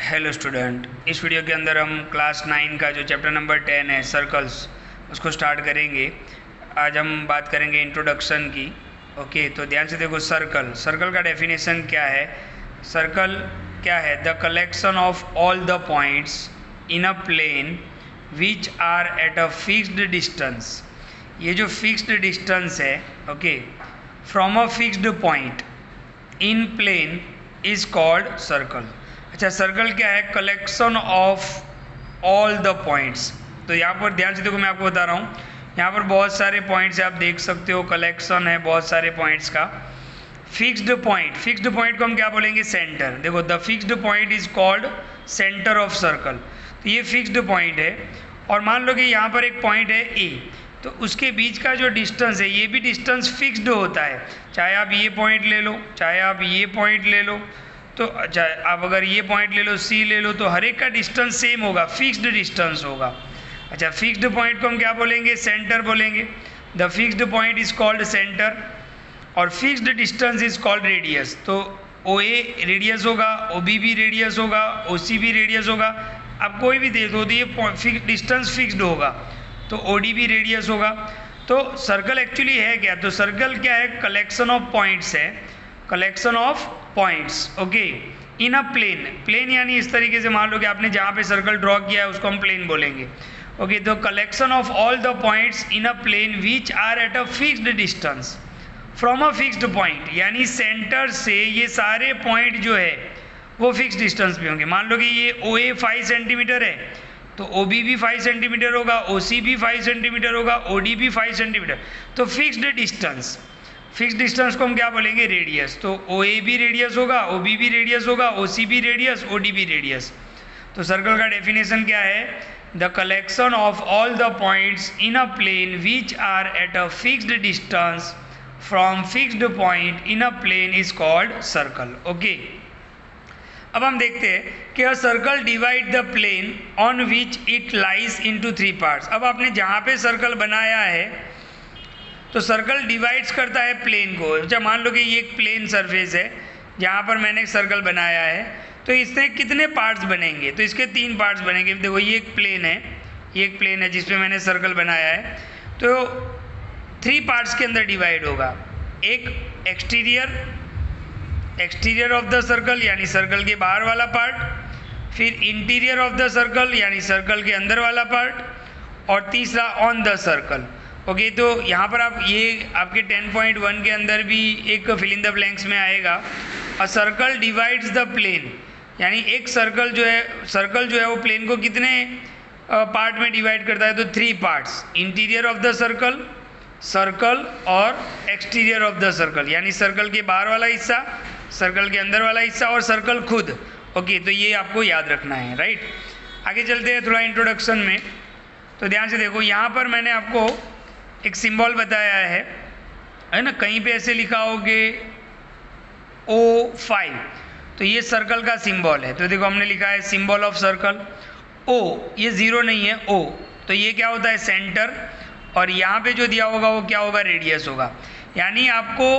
Hello student, इस video के अंदर हम क्लास 9 का जो चैप्टर नंबर 10 है सर्कल्स उसको स्टार्ट करेंगे। आज हम बात करेंगे इंट्रोडक्शन की। ओके, तो ध्यान से देखो। सर्कल का डेफिनेशन क्या है? सर्कल क्या है? The collection of all the points in a plane which are at a fixed distance. ये जो फिक्स्ड डिस्टेंस है, okay, from a fixed point in plane is called circle. अच्छा, सर्कल क्या है? Collection of all the points. तो यहाँ पर ध्यान से देखो, मैं आपको बता रहा हूँ, यहाँ पर बहुत सारे पॉइंट्स है, आप देख सकते हो, कलेक्शन है बहुत सारे पॉइंट्स का। फिक्स्ड पॉइंट को हम क्या बोलेंगे? सेंटर। देखो, the fixed point is called centre of circle. तो ये फिक्स्ड पॉइंट है, और मान लो कि यहाँ पर एक पॉइंट है ए, तो उसके बीच का जो डिस्टेंस है, ये भी डिस्टेंस फिक्स्ड होता है। चाहे आप ये पॉइंट ले लो, चाहे आप ये पॉइंट ले लो, तो अच्छा, आप अगर ये पॉइंट ले लो, सी ले लो, तो हर एक का डिस्टेंस सेम होगा, फिक्स्ड डिस्टेंस होगा। अच्छा, फिक्स्ड पॉइंट को हम क्या बोलेंगे? सेंटर बोलेंगे। The fixed point is called centre, और fixed distance is called radius. तो ओ ए रेडियस होगा, ओ बी भी रेडियस होगा, ओ सी भी रेडियस होगा। आप कोई भी देखो तो ये डिस्टेंस फिक्स्ड होगा, तो ओ डी भी रेडियस होगा। तो सर्कल एक्चुअली है क्या? तो सर्कल क्या है? कलेक्शन ऑफ पॉइंट्स है, collection of points, okay, in a plane यानी इस तरीके से मान लो कि आपने जहाँ पे सर्कल ड्रॉ किया है उसको हम प्लेन बोलेंगे। ओके, तो collection of all the points in a plane which are at a fixed distance from a fixed point, यानी सेंटर से ये सारे पॉइंट जो है वो फिक्स डिस्टेंस पे होंगे। मान लो कि ये ओ ए 5 सेंटीमीटर है, तो ओ बी भी 5 सेंटीमीटर होगा, ओ सी भी 5 सेंटीमीटर होगा, ओ डी भी 5 सेंटीमीटर। तो फिक्स्ड डिस्टेंस को हम क्या बोलेंगे? रेडियस। तो ओ ए भी रेडियस होगा, ओ बी भी रेडियस होगा, ओ सी भी रेडियस, ओ डी भी रेडियस। तो सर्कल का डेफिनेशन क्या है? The collection of all the points in a plane which are at a fixed distance from fixed point in a plane is called circle. Okay, अब हम देखते हैं कि a circle divide the plane on which it lies into 3 parts. अब आपने जहाँ पे circle बनाया है, तो सर्कल डिवाइड्स करता है प्लेन को। अच्छा, मान लो कि ये एक प्लेन सरफेस है जहाँ पर मैंने एक सर्कल बनाया है, तो इससे कितने पार्ट्स बनेंगे? तो इसके 3 पार्ट्स बनेंगे। देखो, ये एक प्लेन है जिसमें मैंने सर्कल बनाया है, तो 3 पार्ट्स के अंदर डिवाइड होगा। एक एक्सटीरियर ऑफ द सर्कल यानी सर्कल के बाहर वाला पार्ट, फिर इंटीरियर ऑफ द सर्कल यानी सर्कल के अंदर वाला पार्ट, और तीसरा ऑन द सर्कल। ओके, तो यहाँ पर आप ये आपके 10.1 के अंदर भी एक फिल इन द ब्लैंक्स में आएगा। A circle divides the plane, यानी एक सर्कल जो है वो प्लेन को कितने पार्ट में डिवाइड करता है? तो 3 parts, interior of the circle और एक्सटीरियर ऑफ द सर्कल, यानी सर्कल के बाहर वाला हिस्सा, सर्कल के अंदर वाला हिस्सा और सर्कल खुद। ओके, तो ये आपको याद रखना है, राइट। आगे चलते हैं थोड़ा इंट्रोडक्शन में। तो ध्यान से देखो, यहाँ पर मैंने आपको एक सिंबल बताया है ना, कहीं पे ऐसे लिखा होगे O5, तो ये सर्कल का सिंबल है। तो देखो, हमने लिखा है सिंबल ऑफ सर्कल O, ये 0 नहीं है, O, तो ये क्या होता है? सेंटर, और यहाँ पे जो दिया होगा वो क्या होगा? रेडियस होगा। यानी आपको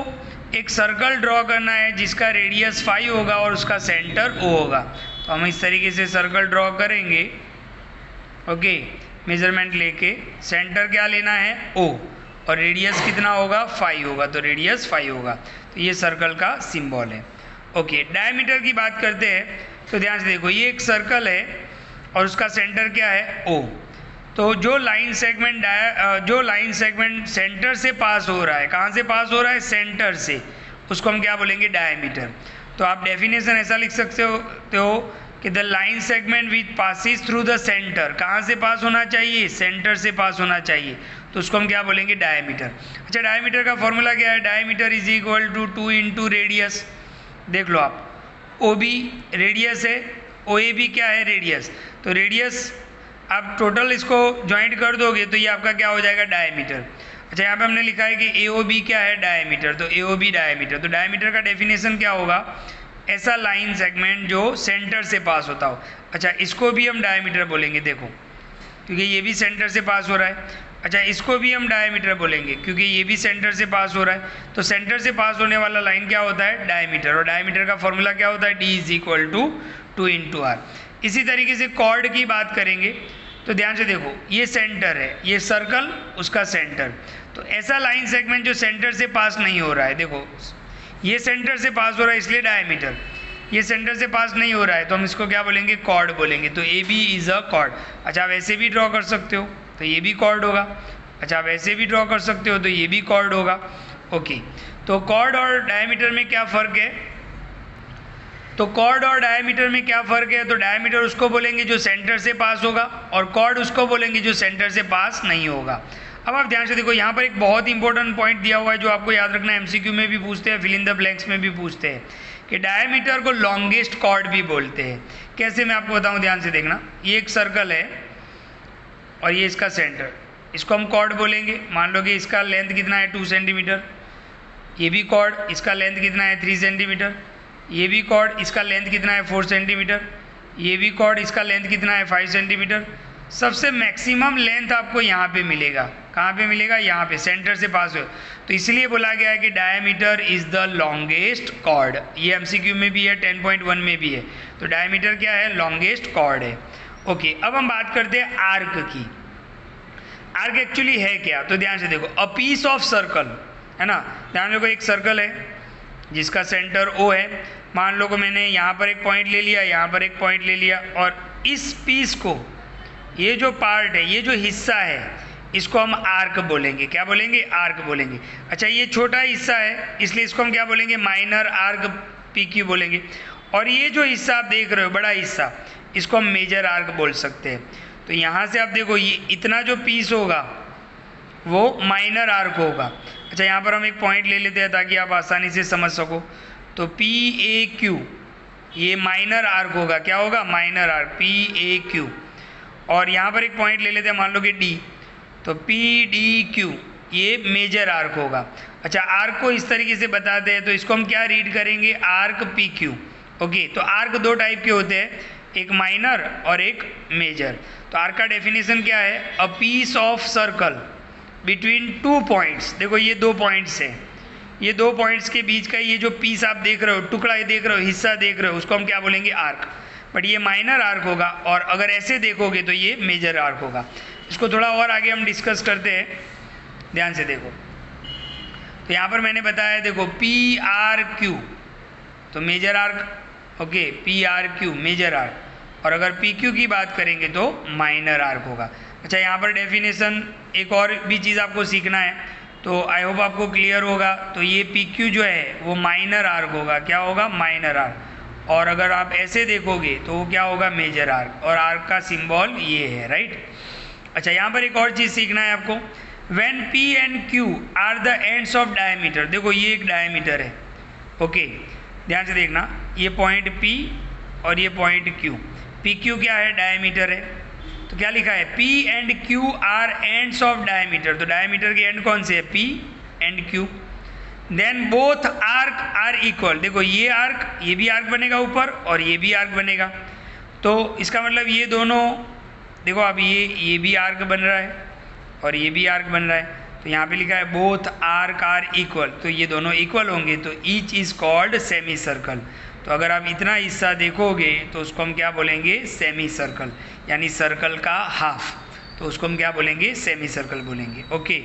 एक सर्कल ड्रॉ करना है जिसका रेडियस 5 होगा और उसका सेंटर O होगा। तो हम इस तरीके से सर्कल ड्रॉ करेंगे। ओके, मेजरमेंट लेके सेंटर क्या लेना है? O, और रेडियस कितना होगा? 5 होगा, तो रेडियस 5 होगा। तो ये सर्कल का सिंबल है। ओके, डायमीटर की बात करते हैं, तो ध्यान से देखो, ये एक सर्कल है और उसका सेंटर क्या है? O। तो जो लाइन सेगमेंट सेंटर से पास हो रहा है, कहाँ से पास हो रहा है? सेंटर से, उसको हम क्या बोलेंगे? डायमीटर। तो आप डेफिनेशन ऐसा लिख सकते हो कि the line segment which passes through the centre, कहाँ से पास होना चाहिए? सेंटर से पास होना चाहिए, तो उसको हम क्या बोलेंगे? डायमीटर। अच्छा, डायमीटर का फॉर्मूला क्या है? Diameter is equal to 2 into radius. देख लो आप, ओ बी रेडियस है, ओ ए बी क्या है? रेडियस। तो रेडियस आप टोटल इसको ज्वाइंट कर दोगे तो ये आपका क्या हो जाएगा? डायमीटर। अच्छा, यहाँ पे हमने लिखा है कि ए ओ बी क्या है? डायमीटर, तो ए ओ बी डायमीटर। तो डायमीटर का डेफिनेशन क्या होगा? ऐसा लाइन सेगमेंट जो सेंटर से पास होता हो। अच्छा, इसको भी हम डायमीटर बोलेंगे, देखो, क्योंकि ये भी सेंटर से पास हो रहा है। अच्छा, इसको भी हम डायमीटर बोलेंगे क्योंकि ये भी सेंटर से पास हो रहा है। तो सेंटर से पास होने वाला लाइन क्या होता है? डायमीटर। और डायमीटर का फॉर्मूला क्या होता है? D is equal to 2 into R. इसी तरीके से कॉर्ड की बात करेंगे तो ध्यान से देखो, ये सेंटर है, ये सर्कल, उसका सेंटर। तो ऐसा लाइन सेगमेंट जो सेंटर से पास नहीं हो रहा है, देखो ये सेंटर से पास हो रहा है इसलिए डायमीटर, ये सेंटर से पास नहीं हो रहा है तो हम इसको क्या बोलेंगे? कॉर्ड बोलेंगे। तो A B is a chord. अच्छा, आप ऐसे भी ड्रॉ कर सकते हो तो ये भी कॉर्ड होगा। अच्छा, आप ऐसे भी ड्रॉ कर सकते हो तो ये भी कॉर्ड होगा। ओके, तो कॉर्ड और डायमीटर में क्या फ़र्क है? तो कॉर्ड और डायमीटर में क्या फ़र्क है? तो डायमीटर उसको बोलेंगे जो सेंटर से पास होगा और कॉर्ड उसको बोलेंगे जो सेंटर से पास नहीं होगा। अब आप ध्यान से देखो, यहाँ पर एक बहुत इंपॉर्टेंट पॉइंट दिया हुआ है जो आपको याद रखना है, MCQ में भी पूछते हैं, फिल इन द ब्लैंक्स में भी पूछते हैं कि डायमीटर को लॉन्गेस्ट कॉर्ड भी बोलते हैं। कैसे, मैं आपको बताऊँ, ध्यान से देखना। ये एक सर्कल है और ये इसका सेंटर, इसको हम कॉर्ड बोलेंगे। मान लो कि इसका लेंथ कितना है? 2 सेंटीमीटर। ये भी कॉर्ड, इसका लेंथ कितना है? 3 सेंटीमीटर। ये भी कॉर्ड, इसका लेंथ कितना है? 4 सेंटीमीटर। ये भी कॉर्ड, इसका लेंथ कितना है? 5 सेंटीमीटर। सबसे मैक्सिमम लेंथ आपको यहाँ पे मिलेगा। कहाँ पे मिलेगा? यहाँ पे, सेंटर से पास हो। तो इसलिए बोला गया है कि diameter is the longest chord. ये MCQ में भी है, 10.1 में भी है। तो डायमीटर क्या है? लॉन्गेस्ट कॉर्ड है। ओके, अब हम बात करते हैं आर्क की। आर्क एक्चुअली है क्या? तो ध्यान से देखो, अ पीस ऑफ सर्कल है ना। ध्यान रखो, एक सर्कल है जिसका सेंटर O है। मान लो कि मैंने यहाँ पर एक पॉइंट ले लिया, यहाँ पर एक पॉइंट ले लिया, और इस पीस को, ये जो पार्ट है, ये जो हिस्सा है, इसको हम आर्क बोलेंगे। क्या बोलेंगे? आर्क बोलेंगे। अच्छा, ये छोटा हिस्सा है इसलिए इसको हम क्या बोलेंगे? माइनर आर्क, PQ बोलेंगे। और ये जो हिस्सा आप देख रहे हो, बड़ा हिस्सा, इसको हम मेजर आर्क बोल सकते हैं। तो यहाँ से आप देखो, ये इतना जो पीस होगा वो माइनर आर्क होगा। अच्छा, यहाँ पर हम एक पॉइंट ले लेते हैं ताकि आप आसानी से समझ सको। तो PAQ ये माइनर आर्क होगा। क्या होगा? Minor arc, PAQ। और यहाँ पर एक पॉइंट ले लेते हैं, मान लो कि D, तो PDQ ये मेजर आर्क होगा। अच्छा, आर्क को इस तरीके से बताते हैं तो इसको हम क्या रीड करेंगे? Arc PQ। ओके, तो आर्क दो टाइप के होते हैं, एक माइनर और एक मेजर। तो आर्क का डेफिनेशन क्या है? A piece of circle between 2 points. देखो, ये 2 पॉइंट्स हैं, ये 2 पॉइंट्स के बीच का ये जो पीस आप देख रहे हो, टुकड़ा ये देख रहे हो, हिस्सा देख रहे हो, उसको हम क्या बोलेंगे? आर्क। बट ये माइनर आर्क होगा, और अगर ऐसे देखोगे तो ये मेजर आर्क होगा। इसको थोड़ा और आगे हम डिस्कस करते हैं, ध्यान से देखो। तो यहाँ पर मैंने बताया, देखो PRQ तो major arc, okay, PRQ major arc, और अगर PQ की बात करेंगे तो माइनर आर्क होगा। अच्छा, यहाँ पर डेफिनेशन एक और भी चीज़ आपको सीखना है, तो आई होप आपको क्लियर होगा। तो ये PQ जो है वो माइनर आर्क होगा। क्या होगा? Minor arc. और अगर आप ऐसे देखोगे तो वो क्या होगा? Major arc. और आर्क का सिंबल ये है, राइट। अच्छा, यहाँ पर एक और चीज़ सीखना है आपको। When P and Q are the ends of diameter, देखो ये एक डायमीटर है, ओके, ध्यान से देखना, ये पॉइंट P और ये पॉइंट Q। PQ क्या है? डायमीटर है। तो क्या लिखा है? P and Q are ends of diameter. तो डायमीटर के एंड कौन से है? P and Q। Then both arc are equal. देखो, ये आर्क, ये भी आर्क बनेगा ऊपर और ये भी आर्क बनेगा। तो इसका मतलब ये दोनों, देखो अब ये भी आर्क बन रहा है और ये भी आर्क बन रहा है। तो यहाँ पे लिखा है बोथ आर्क आर इक्वल, तो ये दोनों इक्वल होंगे, तो each is called semi circle. तो अगर आप इतना हिस्सा देखोगे तो उसको हम क्या बोलेंगे? सेमी सर्कल, यानी सर्कल का हाफ। तो उसको हम क्या बोलेंगे? सेमी सर्कल बोलेंगे। ओके,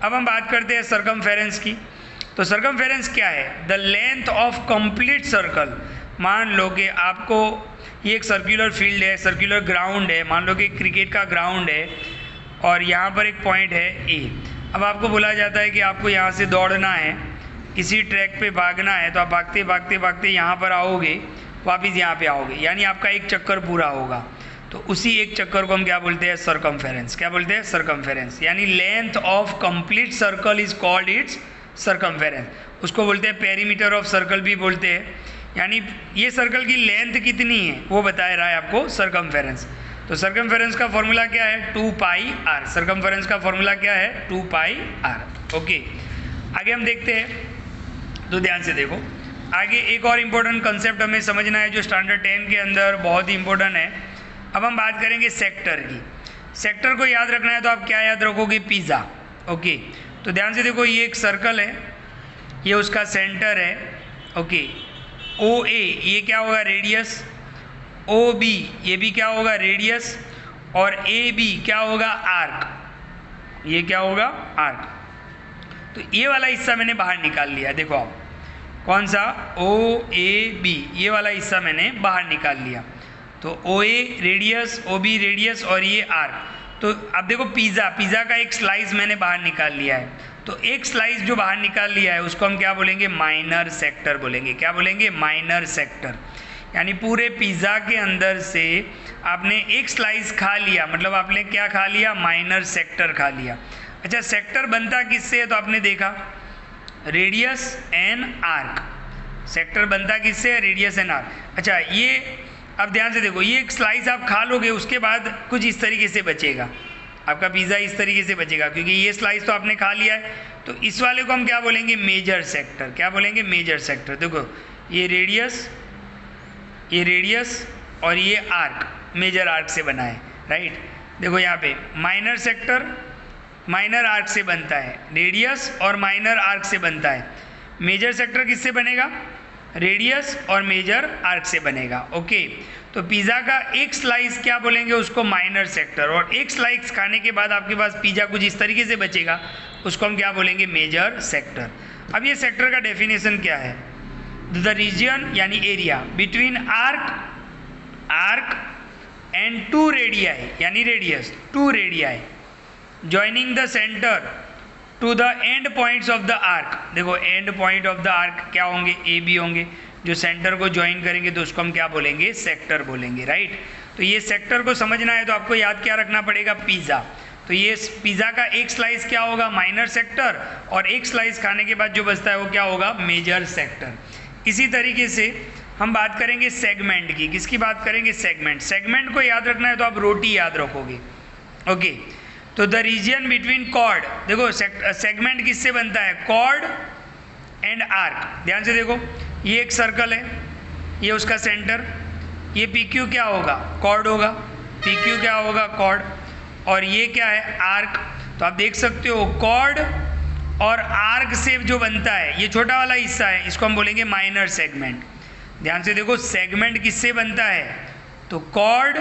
अब हम बात करते हैं सरकमफेरेंस की। तो सरकमफेरेंस क्या है? The length of complete circle. मान लो कि आपको ये एक सर्कुलर फील्ड है, सर्कुलर ग्राउंड है, मान लो कि क्रिकेट का ग्राउंड है और यहाँ पर एक पॉइंट है ए। अब आपको बोला जाता है कि आपको यहाँ से दौड़ना है, किसी ट्रैक पे भागना है, तो आप भागते भागते भागते यहाँ पर आओगे, वापस यहाँ पे आओगे, यानी आपका एक चक्कर पूरा होगा। तो उसी एक चक्कर को हम क्या बोलते हैं? सरकमफेरेंस। क्या बोलते हैं? सरकमफेरेंस। यानी length of complete circle is called its circumference. उसको बोलते हैं पेरीमीटर ऑफ सर्कल भी बोलते हैं, यानी ये सर्कल की लेंथ कितनी है वो बताया रहा है आपको सरकमफेरेंस। तो सरकमफेरेंस का फॉर्मूला क्या है? 2 पाई आर। सरकमफेरेंस का फॉर्मूला क्या है? 2 पाई आर। ओके, आगे हम देखते हैं। तो ध्यान से देखो, आगे एक और इम्पोर्टेंट कंसेप्ट हमें समझना है जो स्टैंडर्ड 10 के अंदर बहुत ही इंपॉर्टेंट है। अब हम बात करेंगे सेक्टर की। सेक्टर को याद रखना है तो आप क्या याद रखोगे, पिज़्ज़ा। ओके, तो ध्यान से देखो, ये एक सर्कल है, ये उसका सेंटर है। ओके, ओ ए ये क्या होगा, रेडियस। ओ बी ये भी क्या होगा, रेडियस। और ए बी क्या होगा, आर्क। ये क्या होगा, आर्क। तो ये वाला हिस्सा मैंने बाहर निकाल लिया। देखो आप, कौन सा, ओ ए बी, ये वाला हिस्सा मैंने बाहर निकाल लिया। तो ओ ए रेडियस, ओ बी रेडियस और ये आर्क। तो अब देखो, पिज़्ज़ा का एक स्लाइस मैंने बाहर निकाल लिया है। तो एक स्लाइस जो बाहर निकाल लिया है उसको हम क्या बोलेंगे, माइनर सेक्टर बोलेंगे। क्या बोलेंगे, माइनर सेक्टर। यानी पूरे पिज़्ज़ा के अंदर से आपने एक स्लाइस खा लिया, मतलब आपने क्या खा लिया, माइनर सेक्टर खा लिया। अच्छा, सेक्टर बनता किससे है, तो आपने देखा रेडियस एंड आर्क। सेक्टर बनता किससे है, रेडियस एंड आर्क। अच्छा, ये अब ध्यान से देखो, ये एक स्लाइस आप खा लोगे, उसके बाद कुछ इस तरीके से बचेगा आपका पिज़्ज़ा, इस तरीके से बचेगा, क्योंकि ये स्लाइस तो आपने खा लिया है। तो इस वाले को हम क्या बोलेंगे, मेजर सेक्टर। क्या बोलेंगे, मेजर सेक्टर। देखो, ये रेडियस और ये आर्क, मेजर आर्क से बना है, राइट। देखो यहाँ पे माइनर सेक्टर माइनर आर्क से बनता है, रेडियस और माइनर आर्क से बनता है। मेजर सेक्टर किससे बनेगा, रेडियस और मेजर आर्क से बनेगा। ओके, तो पिज़्ज़ा का एक स्लाइस क्या बोलेंगे, उसको माइनर सेक्टर। और एक स्लाइस खाने के बाद आपके पास पिज़्ज़ा कुछ इस तरीके से बचेगा, उसको हम क्या बोलेंगे, मेजर सेक्टर। अब ये सेक्टर का डेफिनेशन क्या है, द रीजन यानी area between arc and two radii, यानी radius, two radii joining the centre to the end points of the arc. देखो, end point of the arc क्या होंगे, ए बी होंगे, जो सेंटर को ज्वाइन करेंगे तो उसको हम क्या बोलेंगे, सेक्टर बोलेंगे, राइट। तो ये सेक्टर को समझना है तो आपको याद क्या रखना पड़ेगा, पिज़्ज़ा। तो ये पिज़्ज़ा का एक स्लाइस क्या होगा, माइनर सेक्टर, और एक स्लाइस खाने के बाद जो बचता है वो क्या होगा, मेजर सेक्टर। इसी तरीके से हम बात करेंगे सेगमेंट की। किसकी बात करेंगे, सेगमेंट। सेगमेंट को याद रखना है तो आप रोटी याद रखोगे। ओके, तो द रीजन बिटवीन कॉर्ड, देखो सेगमेंट किससे बनता है, कॉर्ड एंड आर्क। ध्यान से देखो, ये एक सर्कल है, ये उसका सेंटर, ये पी क्यू क्या होगा, कॉर्ड होगा, पी क्यू क्या होगा, कॉर्ड, और ये क्या है, आर्क। तो आप देख सकते हो, कॉर्ड और आर्क से जो बनता है, ये छोटा वाला हिस्सा है, इसको हम बोलेंगे माइनर सेगमेंट। ध्यान से देखो, सेगमेंट किससे बनता है, तो कॉर्ड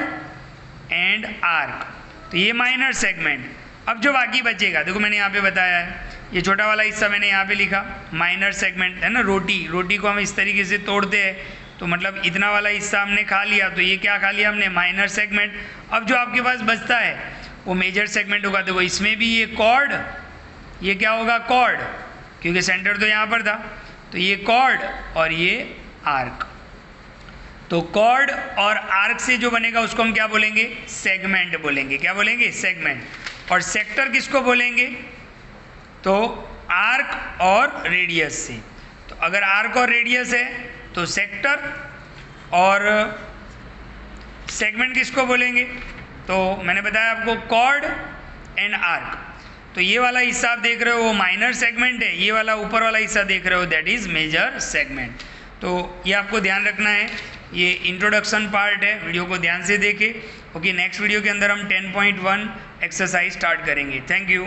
एंड आर्क, तो ये माइनर सेगमेंट। अब जो बाकी बचेगा, देखो मैंने यहाँ पे बताया है, ये छोटा वाला हिस्सा मैंने यहाँ पे लिखा, माइनर सेगमेंट है ना। रोटी को हम इस तरीके से तोड़ते हैं, तो मतलब इतना वाला हिस्सा हमने खा लिया, तो ये क्या खा लिया हमने, माइनर सेगमेंट। अब जो आपके पास बचता है वो मेजर सेगमेंट होगा। देखो, इसमें भी ये कॉर्ड, ये क्या होगा, कॉर्ड, क्योंकि सेंटर तो यहाँ पर था, तो ये कॉर्ड और ये आर्क। तो कॉर्ड और आर्क से जो बनेगा उसको हम क्या बोलेंगे, सेगमेंट बोलेंगे। क्या बोलेंगे, सेगमेंट। और सेक्टर किसको बोलेंगे, तो आर्क और रेडियस से। तो अगर आर्क और रेडियस है तो सेक्टर, और सेगमेंट किसको बोलेंगे, तो मैंने बताया आपको कॉर्ड एंड आर्क। तो ये वाला हिस्सा आप देख रहे हो वो माइनर सेगमेंट है, ये वाला ऊपर वाला हिस्सा देख रहे हो दैट इज मेजर सेगमेंट। तो ये आपको ध्यान रखना है, ये इंट्रोडक्शन पार्ट है, वीडियो को ध्यान से देखें। ओके, नेक्स्ट वीडियो के अंदर हम 10.1 एक्सरसाइज स्टार्ट करेंगे। Thank you.